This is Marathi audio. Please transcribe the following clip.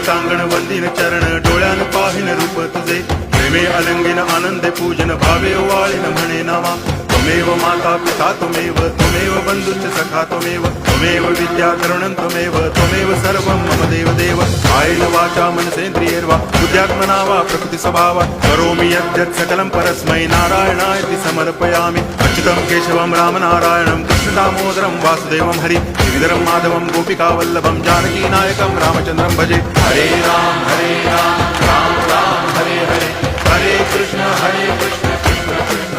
देवतांगण वंदिन चरण डोळ्यान पाहिन रूप तुझे प्रेमे अलंगिन आनंदे पूजन भावे वाळीन म्हणे नामा त्वमेव माता पिता त्वमेव बंधुश्च सखा त्वमेव विद्या तरुणं त्वमेव सर्वं मम देव कायेन वाचा मनसेन्द्रियैर्वा बुद्ध्यात्मना वा प्रकृति स्वभावात् करोमि यद्यत् सकलं परस्मै नारायणायति समर्पयामि अच्युतं केशवं रामनारायणं कृष्णदामोदरं वासुदेवं हरि श्रीधरं माधवं गोपिकावल्लभं जानकीनायकं रामचन्द्रं भजे हरे राम राम राम हरे हरे हरे कृष्ण कृष्ण कृष्ण